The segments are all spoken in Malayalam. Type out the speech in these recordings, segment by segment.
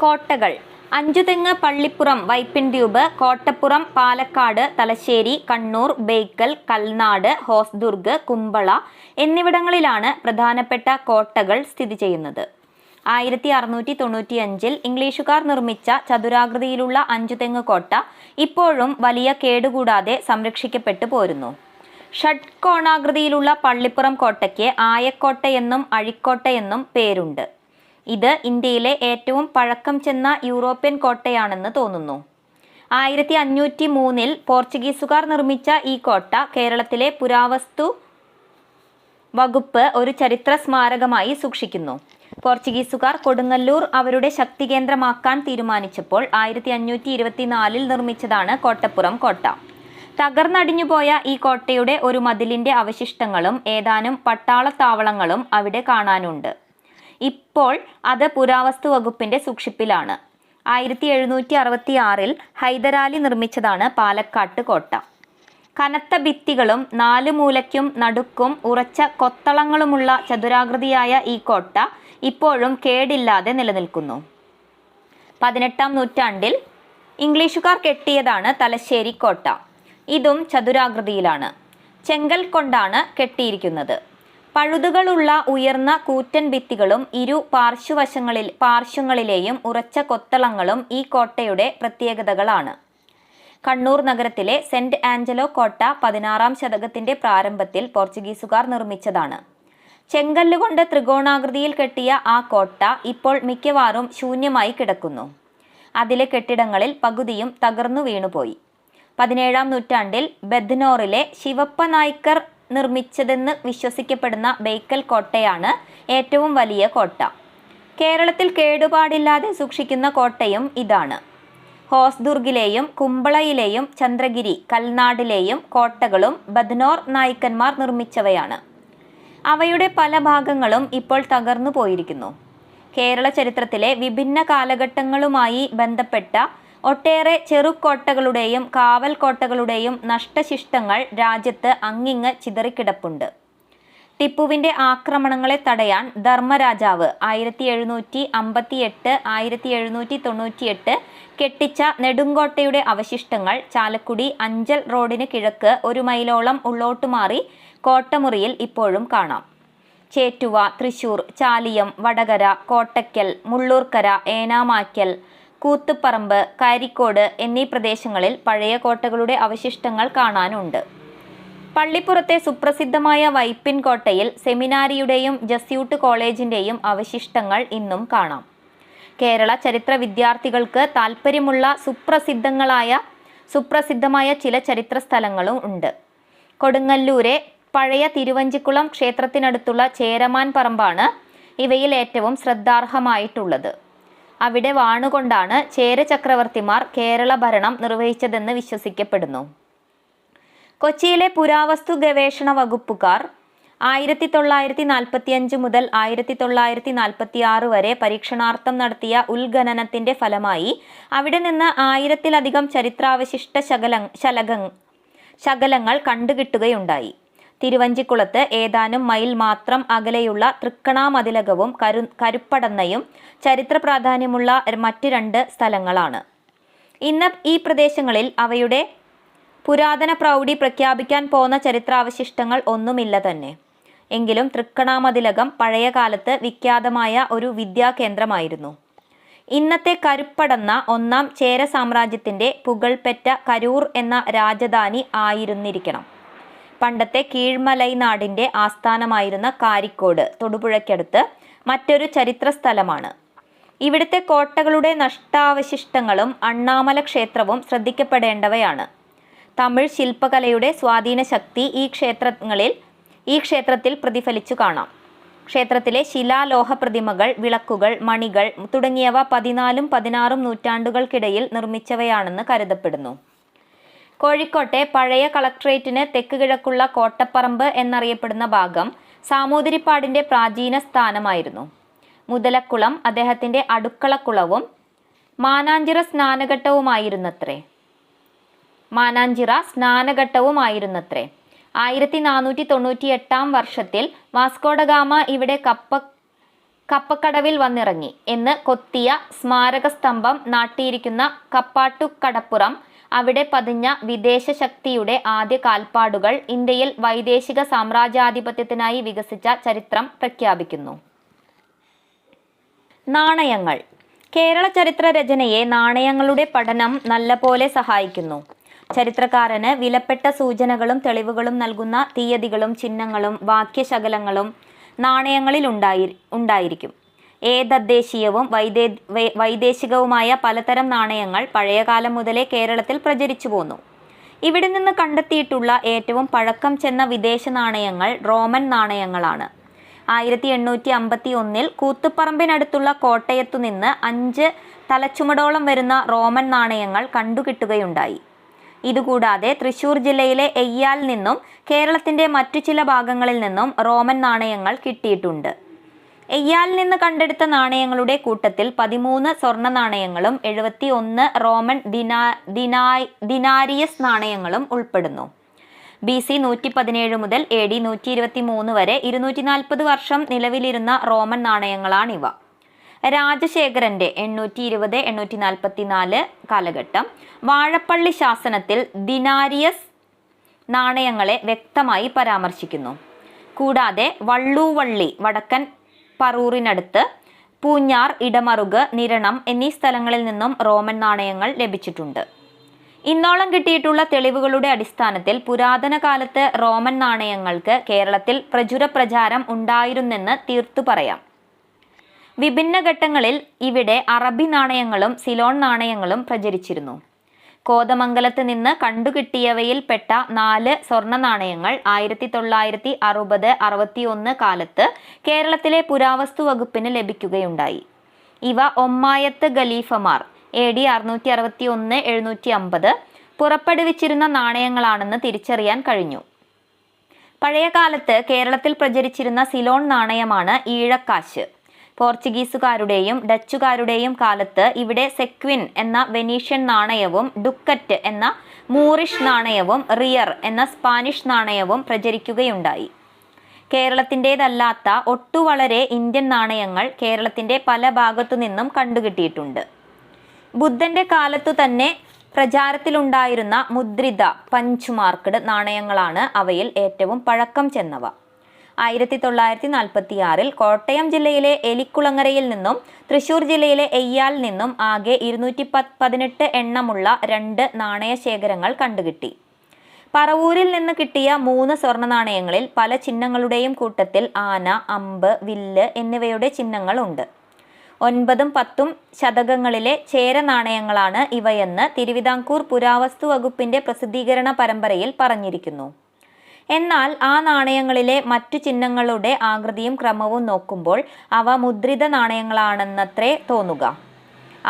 കോട്ടകൾ: അഞ്ചുതെങ്ങ്, പള്ളിപ്പുറം, വൈപ്പിൻ ദ്വീപ്, കോട്ടപ്പുറം, പാലക്കാട്, തലശ്ശേരി, കണ്ണൂർ, ബേക്കൽ, കൽനാട്, ഹോസ്ദുർഗ്, കുമ്പള എന്നിവിടങ്ങളിലാണ് പ്രധാനപ്പെട്ട കോട്ടകൾ സ്ഥിതി ചെയ്യുന്നത്. 1695 ഇംഗ്ലീഷുകാർ നിർമ്മിച്ച ചതുരാകൃതിയിലുള്ള അഞ്ചുതെങ്ങ് കോട്ട ഇപ്പോഴും വലിയ കേടുകൂടാതെ സംരക്ഷിക്കപ്പെട്ടു പോരുന്നു. ഷഡ്കോണാകൃതിയിലുള്ള പള്ളിപ്പുറം കോട്ടയ്ക്ക് ആയക്കോട്ടയെന്നും അഴിക്കോട്ടയെന്നും പേരുണ്ട്. ഇത് ഇന്ത്യയിലെ ഏറ്റവും പഴക്കം ചെന്ന യൂറോപ്യൻ കോട്ടയാണെന്ന് തോന്നുന്നു. 1503 പോർച്ചുഗീസുകാർ നിർമ്മിച്ച ഈ കോട്ട കേരളത്തിലെ പുരാവസ്തു വകുപ്പ് ഒരു ചരിത്ര സ്മാരകമായി സൂക്ഷിക്കുന്നു. പോർച്ചുഗീസുകാർ കൊടുങ്ങല്ലൂർ അവരുടെ ശക്തികേന്ദ്രമാക്കാൻ തീരുമാനിച്ചപ്പോൾ 1524 നിർമ്മിച്ചതാണ് കോട്ടപ്പുറം കോട്ട. തകർന്നടിഞ്ഞുപോയ ഈ കോട്ടയുടെ ഒരു മതിലിന്റെ അവശിഷ്ടങ്ങളും ഏതാനും പട്ടാളത്താവളങ്ങളും അവിടെ കാണാനുണ്ട്. ഇപ്പോൾ അത് പുരാവസ്തു വകുപ്പിന്റെ സൂക്ഷിപ്പിലാണ്. 1766 ഹൈദരാലി നിർമ്മിച്ചതാണ് പാലക്കാട്ട് കോട്ട. കനത്ത ഭിത്തികളും 4 മൂലയ്ക്കും നടുക്കും ഉറച്ച കൊത്തളങ്ങളുമുള്ള ചതുരാകൃതിയായ ഈ കോട്ട ഇപ്പോഴും കേടില്ലാതെ നിലനിൽക്കുന്നു. 18-ാം നൂറ്റാണ്ടിൽ ഇംഗ്ലീഷുകാർ കെട്ടിയതാണ് തലശ്ശേരി കോട്ട. ഇതും ചതുരാകൃതിയിലാണ്. ചെങ്കൽ കൊണ്ടാണ് കെട്ടിയിരിക്കുന്നത്. പഴുതുകളുള്ള ഉയർന്ന കൂറ്റൻ ഭിത്തികളും ഇരു പാർശ്വങ്ങളിലെയും ഉറച്ച കൊത്തളങ്ങളും ഈ കോട്ടയുടെ പ്രത്യേകതകളാണ്. കണ്ണൂർ നഗരത്തിലെ സെന്റ് ആഞ്ചലോ കോട്ട 16-ാം ശതകത്തിന്റെ പ്രാരംഭത്തിൽ പോർച്ചുഗീസുകാർ നിർമ്മിച്ചതാണ്. ചെങ്കല്ലുകൊണ്ട് ത്രികോണാകൃതിയിൽ കെട്ടിയ ആ കോട്ട ഇപ്പോൾ മിക്കവാറും ശൂന്യമായി കിടക്കുന്നു. അതിലെ കെട്ടിടങ്ങളിൽ പകുതിയും തകർന്നു വീണുപോയി. 17-ാം നൂറ്റാണ്ടിൽ ബെദ്നോറിലെ ശിവപ്പ നായ്ക്കർ നിർമ്മിച്ചതെന്ന് വിശ്വസിക്കപ്പെടുന്ന ബേക്കൽ കോട്ടയാണ് ഏറ്റവും വലിയ കോട്ട. കേരളത്തിൽ കേടുപാടില്ലാതെ സൂക്ഷിക്കുന്ന കോട്ടയും ഇതാണ്. ഹോസ്ദുർഗിലെയും കുമ്പളയിലെയും ചന്ദ്രഗിരി, കൽനാടിലെയും കോട്ടകളും ബദ്നോർ നായ്ക്കന്മാർ നിർമ്മിച്ചവയാണ്. അവയുടെ പല ഭാഗങ്ങളും ഇപ്പോൾ തകർന്നു പോയിരിക്കുന്നു. കേരള ചരിത്രത്തിലെ വിഭിന്ന കാലഘട്ടങ്ങളുമായി ബന്ധപ്പെട്ട ഒട്ടേറെ ചെറുകോട്ടകളുടെയും കാവൽ കോട്ടകളുടെയും നഷ്ടശിഷ്ടങ്ങൾ രാജ്യത്ത് അങ്ങിങ്ങ് ചിതറിക്കിടപ്പുണ്ട്. ടിപ്പുവിന്റെ ആക്രമണങ്ങളെ തടയാൻ ധർമ്മരാജാവ് 1758-1798 കെട്ടിച്ച നെടുങ്കോട്ടയുടെ അവശിഷ്ടങ്ങൾ ചാലക്കുടി അഞ്ചൽ റോഡിന് കിഴക്ക് 1 മൈലോളം ഉള്ളോട്ടു മാറി കോട്ടമുറിയിൽ ഇപ്പോഴും കാണാം. ചേറ്റുവ, തൃശൂർ, ചാലിയം, വടകര, കോട്ടയ്ക്കൽ, മുള്ളൂർക്കര, ഏനാമാക്കൽ, കൂത്തുപറമ്പ്, കാരിക്കോട് എന്നീ പ്രദേശങ്ങളിൽ പഴയ കോട്ടകളുടെ അവശിഷ്ടങ്ങൾ കാണാനുണ്ട്. പള്ളിപ്പുറത്തെ സുപ്രസിദ്ധമായ വൈപ്പിൻ കോട്ടയിൽ സെമിനാരിയുടെയും ജസ്യൂട്ട് കോളേജിന്റെയും അവശിഷ്ടങ്ങൾ ഇന്നും കാണാം. കേരള ചരിത്ര വിദ്യാർത്ഥികൾക്ക് താൽപ്പര്യമുള്ള സുപ്രസിദ്ധമായ ചില ചരിത്ര സ്ഥലങ്ങളും ഉണ്ട്. കൊടുങ്ങല്ലൂരെ പഴയ തിരുവഞ്ചിക്കുളം ക്ഷേത്രത്തിനടുത്തുള്ള ചേരമാൻ പറമ്പാണ് ഇവയിൽ ഏറ്റവും ശ്രദ്ധാർഹമായിട്ടുള്ളത്. അവിടെ വാണുകൊണ്ടാണ് ചേര ചക്രവർത്തിമാർ കേരള ഭരണം നിർവഹിച്ചതെന്ന് വിശ്വസിക്കപ്പെടുന്നു. കൊച്ചിയിലെ പുരാവസ്തു ഗവേഷണ വകുപ്പുകാർ 1945 മുതൽ 1946 വരെ പരീക്ഷണാർത്ഥം നടത്തിയ ഉത്ഖനനത്തിന്റെ ഫലമായി അവിടെ നിന്ന് 1000-ലധികം ചരിത്രാവശിഷ്ട ശകലങ്ങൾ കണ്ടുകിട്ടുകയുണ്ടായി. തിരുവഞ്ചിക്കുളത്ത് ഏതാനും മൈൽ മാത്രം അകലെയുള്ള തൃക്കണാമതിലകവും കരുപ്പടന്നയും ചരിത്ര പ്രാധാന്യമുള്ള മറ്റ് 2 സ്ഥലങ്ങളാണ്. ഇന്ന് ഈ പ്രദേശങ്ങളിൽ അവയുടെ പുരാതന പ്രൗഢി പ്രഖ്യാപിക്കാൻ പോന്ന ചരിത്രാവശിഷ്ടങ്ങൾ ഒന്നുമില്ല തന്നെ. എങ്കിലും തൃക്കണാമതിലകം പഴയ കാലത്ത് വിഖ്യാതമായ ഒരു വിദ്യാകേന്ദ്രമായിരുന്നു. ഇന്നത്തെ കരുപ്പടന്ന 1-ാം ചേര സാമ്രാജ്യത്തിന്റെ പുകൾപെറ്റ കരൂർ എന്ന രാജധാനി ആയിരുന്നിരിക്കണം. പണ്ടത്തെ കീഴ്മലൈ നാടിന്റെ ആസ്ഥാനമായിരുന്ന കാരിക്കോട് തൊടുപുഴയ്ക്കടുത്ത് മറ്റൊരു ചരിത്ര സ്ഥലമാണ്. ഇവിടുത്തെ കോട്ടകളുടെ നഷ്ടാവശിഷ്ടങ്ങളും അണ്ണാമല ക്ഷേത്രവും ശ്രദ്ധിക്കപ്പെടേണ്ടവയാണ്. തമിഴ് ശില്പകലയുടെ സ്വാധീന ശക്തി ഈ ക്ഷേത്രത്തിൽ പ്രതിഫലിച്ചു കാണാം. ക്ഷേത്രത്തിലെ ശിലാലോഹ പ്രതിമകൾ, വിളക്കുകൾ, മണികൾ തുടങ്ങിയവ 14-16 നൂറ്റാണ്ടുകൾക്കിടയിൽ നിർമ്മിച്ചവയാണെന്ന് കരുതപ്പെടുന്നു. കോഴിക്കോട്ടെ പഴയ കളക്ട്രേറ്റിന് തെക്ക് കിഴക്കുള്ള കോട്ടപ്പറമ്പ് എന്നറിയപ്പെടുന്ന ഭാഗം സാമൂതിരിപ്പാടിന്റെ പ്രാചീന സ്ഥാനമായിരുന്നു. മുതലക്കുളം അദ്ദേഹത്തിന്റെ അടുക്കളക്കുളവും മാനാഞ്ചിറ സ്നാനഘട്ടവുമായിരുന്നത്രേ. 1498 വർഷത്തിൽ വാസ്കോഡഗാമ ഇവിടെ കപ്പക്കടവിൽ വന്നിറങ്ങി എന്ന് കൊത്തിയ സ്മാരക സ്തംഭം നാട്ടിയിരിക്കുന്ന കപ്പാട്ടുകടപ്പുറം, അവിടെ പതിഞ്ഞ വിദേശ ശക്തിയുടെ ആദ്യ കാൽപ്പാടുകൾ ഇന്ത്യയിൽ വൈദേശിക സാമ്രാജ്യാധിപത്യത്തിനായി വികസിച്ച ചരിത്രം പ്രഖ്യാപിക്കുന്നു. നാണയങ്ങൾ. കേരള ചരിത്ര രചനയെ നാണയങ്ങളുടെ പഠനം നല്ലപോലെ സഹായിക്കുന്നു. ചരിത്രകാരന് വിലപ്പെട്ട സൂചനകളും തെളിവുകളും നൽകുന്ന തീയതികളും ചിഹ്നങ്ങളും വാക്യശകലങ്ങളും നാണയങ്ങളിൽ ഉണ്ടായിരിക്കും. ഏതദ്ദേശീയവും വൈദേശികവുമായ പലതരം നാണയങ്ങൾ പഴയകാലം മുതലേ കേരളത്തിൽ പ്രചരിച്ചു പോന്നു. ഇവിടെ നിന്ന് കണ്ടെത്തിയിട്ടുള്ള ഏറ്റവും പഴക്കം ചെന്ന വിദേശ നാണയങ്ങൾ റോമൻ നാണയങ്ങളാണ്. 1851 കൂത്തുപറമ്പിനടുത്തുള്ള കോട്ടയത്തുനിന്ന് 5 തലച്ചുമടോളം വരുന്ന റോമൻ നാണയങ്ങൾ കണ്ടുകിട്ടുകയുണ്ടായി. ഇതുകൂടാതെ തൃശൂർ ജില്ലയിലെ എയ്യാൽ നിന്നും കേരളത്തിൻ്റെ മറ്റു ചില ഭാഗങ്ങളിൽ നിന്നും റോമൻ നാണയങ്ങൾ കിട്ടിയിട്ടുണ്ട്. എയ്യാലിൽ നിന്ന് കണ്ടെടുത്ത നാണയങ്ങളുടെ കൂട്ടത്തിൽ 13 സ്വർണ്ണ നാണയങ്ങളും 71 റോമൻ ദിനാരിയസ് നാണയങ്ങളും ഉൾപ്പെടുന്നു. BC 117 മുതൽ AD 123 വരെ 240 വർഷം നിലവിലിരുന്ന റോമൻ നാണയങ്ങളാണിവ. രാജശേഖരന്റെ 820-844 കാലഘട്ടം വാഴപ്പള്ളി ശാസനത്തിൽ ദിനാരിയസ് നാണയങ്ങളെ വ്യക്തമായി പരാമർശിക്കുന്നു. കൂടാതെ വള്ളൂവള്ളി, വടക്കൻ പറൂറിനടുത്ത്, പൂഞ്ഞാർ, ഇടമറുക്, നിരണം എന്നീ സ്ഥലങ്ങളിൽ നിന്നും റോമൻ നാണയങ്ങൾ ലഭിച്ചിട്ടുണ്ട്. ഇന്നോളം കിട്ടിയിട്ടുള്ള തെളിവുകളുടെ അടിസ്ഥാനത്തിൽ പുരാതന കാലത്ത് റോമൻ നാണയങ്ങൾക്ക് കേരളത്തിൽ പ്രചുര പ്രചാരം ഉണ്ടായിരുന്നെന്ന് തീർത്തു പറയാം. വിഭിന്ന ഘട്ടങ്ങളിൽ ഇവിടെ അറബി നാണയങ്ങളും സിലോൺ നാണയങ്ങളും പ്രചരിച്ചിരുന്നു. കോതമംഗലത്ത് നിന്ന് കണ്ടുകിട്ടിയവയിൽ പെട്ട 4 സ്വർണ്ണ നാണയങ്ങൾ 1960-61 കാലത്ത് കേരളത്തിലെ പുരാവസ്തു വകുപ്പിന് ലഭിക്കുകയുണ്ടായി. ഇവ ഒമ്മായത്ത് ഖലീഫമാർ AD 661-750 പുറപ്പെടുവിച്ചിരുന്ന നാണയങ്ങളാണെന്ന് തിരിച്ചറിയാൻ കഴിഞ്ഞു. പഴയകാലത്ത് കേരളത്തിൽ പ്രചരിച്ചിരുന്ന സിലോൺ നാണയമാണ് ഈഴക്കാശ്. പോർച്ചുഗീസുകാരുടെയും ഡച്ചുകാരുടെയും കാലത്ത് ഇവിടെ സെക്വിൻ എന്ന വെനീഷ്യൻ നാണയവും ഡുക്കറ്റ് എന്ന മൂറിഷ് നാണയവും റിയർ എന്ന സ്പാനിഷ് നാണയവും പ്രചരിക്കുകയുണ്ടായി. കേരളത്തിൻ്റേതല്ലാത്ത ഒട്ടുവളരെ ഇന്ത്യൻ നാണയങ്ങൾ കേരളത്തിൻ്റെ പല ഭാഗത്തു നിന്നും കണ്ടുകിട്ടിയിട്ടുണ്ട്. ബുദ്ധന്റെ കാലത്തു തന്നെ പ്രചാരത്തിലുണ്ടായിരുന്ന മുദ്രിത പഞ്ച് മാർക്ക്ഡ് നാണയങ്ങളാണ് അവയിൽ ഏറ്റവും പഴക്കം ചെന്നവ. 1946 കോട്ടയം ജില്ലയിലെ എലിക്കുളങ്ങരയിൽ നിന്നും തൃശൂർ ജില്ലയിലെ എയ്യാലിൽ നിന്നും ആകെ 218 എണ്ണമുള്ള 2 നാണയശേഖരങ്ങൾ കണ്ടുകിട്ടി. പറവൂരിൽ നിന്ന് കിട്ടിയ 3 സ്വർണ്ണ നാണയങ്ങളിൽ പല ചിഹ്നങ്ങളുടെയും കൂട്ടത്തിൽ ആന, അമ്പ്, വില്ല് എന്നിവയുടെ ചിഹ്നങ്ങളുണ്ട്. 9ഉം 10ഉം ശതകങ്ങളിലെ ചേര നാണയങ്ങളാണ് ഇവയെന്ന് തിരുവിതാംകൂർ പുരാവസ്തു വകുപ്പിന്റെ പ്രസിദ്ധീകരണ പരമ്പരയിൽ പറഞ്ഞിരിക്കുന്നു. എന്നാൽ ആ നാണയങ്ങളിലെ മറ്റു ചിഹ്നങ്ങളുടെ ആകൃതിയും ക്രമവും നോക്കുമ്പോൾ അവ മുദ്രിത നാണയങ്ങളാണെന്നത്രേ തോന്നുക.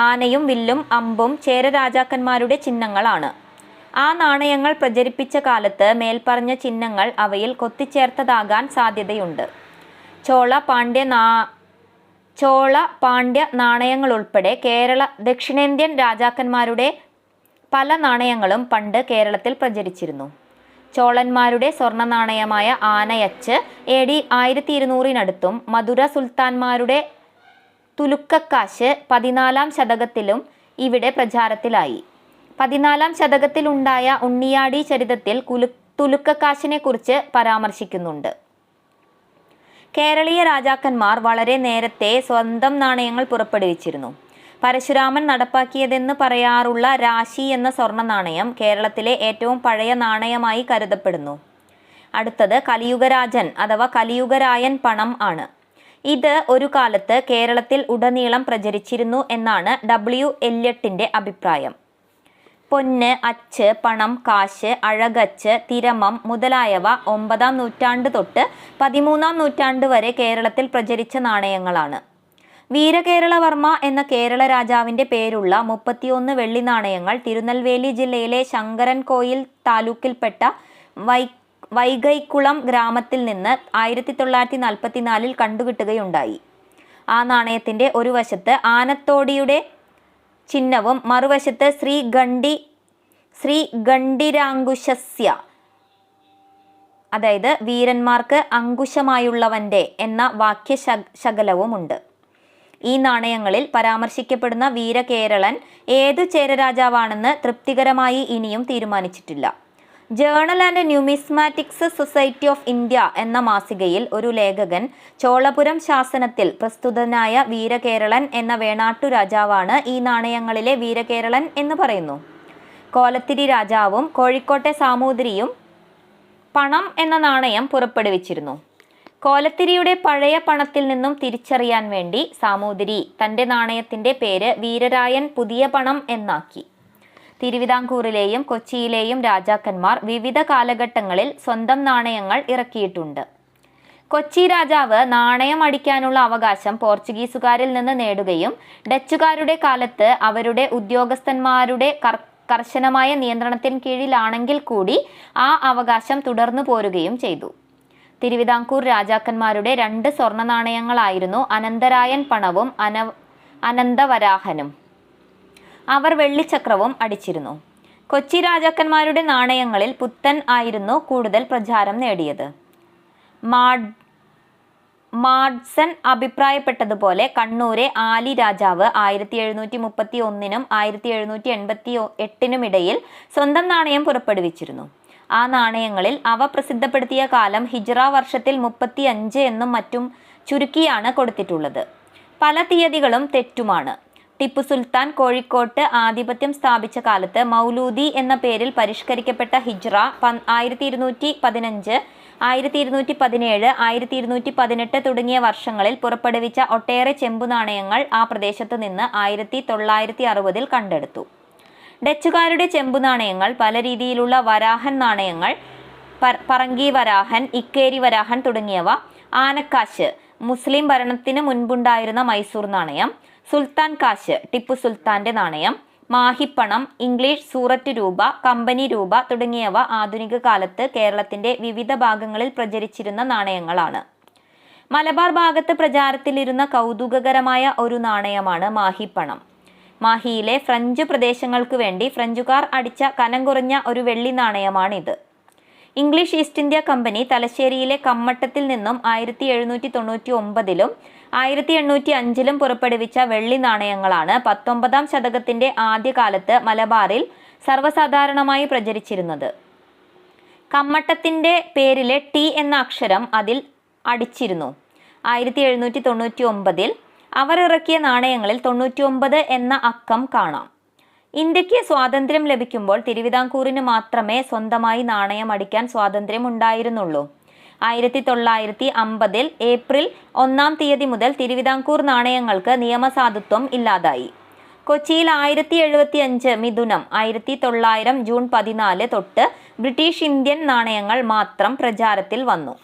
ആനയും വില്ലും അമ്പും ചേര രാജാക്കന്മാരുടെ ചിഹ്നങ്ങളാണ്. ആ നാണയങ്ങൾ പ്രചരിപ്പിച്ച കാലത്ത് മേൽപ്പറഞ്ഞ ചിഹ്നങ്ങൾ അവയിൽ കൊത്തിച്ചേർത്തതാകാൻ സാധ്യതയുണ്ട്. ചോള പാണ്ഡ്യ നാണയങ്ങളുൾപ്പെടെ ദക്ഷിണേന്ത്യൻ രാജാക്കന്മാരുടെ പല നാണയങ്ങളും പണ്ട് കേരളത്തിൽ പ്രചരിച്ചിരുന്നു. ചോളന്മാരുടെ സ്വർണ്ണ നാണയമായ ആനയച്ച് AD 1200 മധുര സുൽത്താൻമാരുടെ തുലുക്കക്കാശ് 14-ാം ശതകത്തിലും ഇവിടെ പ്രചാരത്തിലായി. 14-ാം ശതകത്തിലുണ്ടായ ഉണ്ണിയാടി ചരിതത്തിൽ തുലുക്കക്കാശിനെ കുറിച്ച് പരാമർശിക്കുന്നുണ്ട്. കേരളീയ രാജാക്കന്മാർ വളരെ നേരത്തെ സ്വന്തം നാണയങ്ങൾ പുറപ്പെടുവിച്ചിരുന്നു. പരശുരാമൻ നടപ്പാക്കിയതെന്ന് പറയാറുള്ള രാശി എന്ന സ്വർണ്ണ നാണയം കേരളത്തിലെ ഏറ്റവും പഴയ നാണയമായി കരുതപ്പെടുന്നു. അടുത്തത് കലിയുഗരാജൻ അഥവാ കലിയുഗരായൻ പണം ആണ്. ഇത് ഒരു കാലത്ത് കേരളത്തിൽ ഉടനീളം പ്രചരിച്ചിരുന്നു എന്നാണ് W. എല്യട്ടിൻ്റെ അഭിപ്രായം. പൊന്ന്, അച്ച്, പണം, കാശ്, അഴകച്ച്, തിരമം മുതലായവ 9-ാം നൂറ്റാണ്ട് തൊട്ട് 13-ാം നൂറ്റാണ്ട് വരെ കേരളത്തിൽ പ്രചരിച്ച നാണയങ്ങളാണ്. വീരകേരളവർമ്മ എന്ന കേരള രാജാവിൻ്റെ പേരുള്ള 31 വെള്ളി നാണയങ്ങൾ തിരുനെൽവേലി ജില്ലയിലെ ശങ്കരൻകോയിൽ താലൂക്കിൽപ്പെട്ട വൈഗൈക്കുളം ഗ്രാമത്തിൽ നിന്ന് 1944 കണ്ടുകിട്ടുകയുണ്ടായി. ആ നാണയത്തിൻ്റെ ഒരു വശത്ത് ആനത്തോടിയുടെ ചിഹ്നവും മറുവശത്ത് ശ്രീ ഗണ്ഡിരാങ്കുശസ്യ, അതായത് വീരന്മാർക്ക് അങ്കുശമായുള്ളവൻ്റെ എന്ന വാക്യശകലവുമുണ്ട്. ഈ നാണയങ്ങളിൽ പരാമർശിക്കപ്പെടുന്ന വീരകേരളൻ ഏതു ചേരരാജാവാണെന്ന് തൃപ്തികരമായി ഇനിയും തീരുമാനിച്ചിട്ടില്ല. Journal and numismatics society of India എന്ന മാസികയിൽ ഒരു ലേഖകൻ ചോളപുരം ശാസനത്തിൽ പ്രസ്തുതനായ വീരകേരളൻ എന്ന വേണാട്ടു രാജാവാണ് ഈ നാണയങ്ങളിലെ വീരകേരളൻ എന്ന് പറയുന്നു. കോലത്തിരി രാജാവും കോഴിക്കോട്ടെ സാമൂതിരിയും പണം എന്ന നാണയം പുറപ്പെടുവിച്ചിരുന്നു. കോലത്തിരിയുടെ പഴയ പണത്തിൽ നിന്നും തിരിച്ചറിയാൻ വേണ്ടി സാമൂതിരി തൻ്റെ നാണയത്തിൻ്റെ പേര് വീരരായൻ പുതിയ പണം എന്നാക്കി. തിരുവിതാംകൂറിലെയും കൊച്ചിയിലെയും രാജാക്കന്മാർ വിവിധ കാലഘട്ടങ്ങളിൽ സ്വന്തം നാണയങ്ങൾ ഇറക്കിയിട്ടുണ്ട്. കൊച്ചി രാജാവ് നാണയം അടിക്കാനുള്ള അവകാശം പോർച്ചുഗീസുകാരിൽ നിന്ന് നേടുകയും ഡച്ചുകാരുടെ കാലത്ത് അവരുടെ ഉദ്യോഗസ്ഥന്മാരുടെ കർശനമായ നിയന്ത്രണത്തിന് കീഴിലാണെങ്കിൽ കൂടി ആ അവകാശം തുടർന്നു പോരുകയും ചെയ്തു. തിരുവിതാംകൂർ രാജാക്കന്മാരുടെ 2 സ്വർണ്ണ നാണയങ്ങളായിരുന്നു അനന്തരായൻ പണവും അനന്തവരാഹനും. അവർ വെള്ളിച്ചക്രവും അടിച്ചിരുന്നു. കൊച്ചി രാജാക്കന്മാരുടെ നാണയങ്ങളിൽ പുത്തൻ ആയിരുന്നു കൂടുതൽ പ്രചാരം നേടിയത്. മാഡ്സൺ അഭിപ്രായപ്പെട്ടതുപോലെ കണ്ണൂരെ ആലി രാജാവ് 1731 1788 ഇടയിൽ സ്വന്തം നാണയം പുറപ്പെടുവിച്ചിരുന്നു. ആ നാണയങ്ങളിൽ അവ പ്രസിദ്ധപ്പെടുത്തിയ കാലം ഹിജ്റ വർഷത്തിൽ 35 എന്നും മറ്റും ചുരുക്കിയാണ് കൊടുത്തിട്ടുള്ളത്. പല തീയതികളും തെറ്റുമാണ്. ടിപ്പു സുൽത്താൻ കോഴിക്കോട്ട് ആധിപത്യം സ്ഥാപിച്ച കാലത്ത് മൗലൂദി എന്ന പേരിൽ പരിഷ്കരിക്കപ്പെട്ട ഹിജ്റ 1215, 1217, 1218 തുടങ്ങിയ വർഷങ്ങളിൽ പുറപ്പെടുവിച്ച ഒട്ടേറെ ചെമ്പു നാണയങ്ങൾ ആ പ്രദേശത്ത് നിന്ന് 1960 കണ്ടെടുത്തു. ഡച്ചുകാരുടെ ചെമ്പു നാണയങ്ങൾ, പല രീതിയിലുള്ള വരാഹൻ നാണയങ്ങൾ, പറങ്കി വരാഹൻ, ഇക്കേരി വരാഹൻ തുടങ്ങിയവ, ആനക്കാശ്, മുസ്ലിം ഭരണത്തിന് മുൻപുണ്ടായിരുന്ന മൈസൂർ നാണയം, സുൽത്താൻ കാശ്, ടിപ്പു സുൽത്താന്റെ നാണയം, മാഹിപ്പണം, ഇംഗ്ലീഷ് സൂററ്റ് രൂപ, കമ്പനി രൂപ തുടങ്ങിയവ ആധുനിക കാലത്ത് കേരളത്തിന്റെ വിവിധ ഭാഗങ്ങളിൽ പ്രചരിച്ചിരുന്ന നാണയങ്ങളാണ്. മലബാർ ഭാഗത്ത് പ്രചാരത്തിലിരുന്ന കൗതുകകരമായ ഒരു നാണയമാണ് മാഹിപ്പണം. മാഹിയിലെ ഫ്രഞ്ച് പ്രദേശങ്ങൾക്ക് വേണ്ടി ഫ്രഞ്ചുകാർ അടിച്ച കനം കുറഞ്ഞ ഒരു വെള്ളി നാണയമാണിത്. ഇംഗ്ലീഷ് ഈസ്റ്റ് ഇന്ത്യ കമ്പനി തലശ്ശേരിയിലെ കമ്മട്ടത്തിൽ നിന്നും 1799 1805 പുറപ്പെടുവിച്ച വെള്ളി നാണയങ്ങളാണ് 19ാം ശതകത്തിന്റെ ആദ്യകാലത്ത് മലബാറിൽ സർവ്വസാധാരണമായി പ്രചരിച്ചിരുന്നത്. കമ്മട്ടത്തിന്റെ പേരിലെ ടി എന്ന അക്ഷരം അതിൽ അടിച്ചിരുന്നു. 1799 അവർ ഇറക്കിയ നാണയങ്ങളിൽ 99 എന്ന അക്കം കാണാം. ഇന്ത്യക്ക് സ്വാതന്ത്ര്യം ലഭിക്കുമ്പോൾ തിരുവിതാംകൂറിന് മാത്രമേ സ്വന്തമായി നാണയം അടിക്കാൻ സ്വാതന്ത്ര്യം ഉണ്ടായിരുന്നുള്ളൂ. 1950 ഏപ്രിൽ 1 തീയതി മുതൽ തിരുവിതാംകൂർ നാണയങ്ങൾക്ക് നിയമസാധുത്വം ഇല്ലാതായി. കൊച്ചിയിൽ 1075 മിഥുനം 1900 ജൂൺ 14 തൊട്ട് ബ്രിട്ടീഷ് ഇന്ത്യൻ നാണയങ്ങൾ മാത്രം പ്രചാരത്തിൽ വന്നു.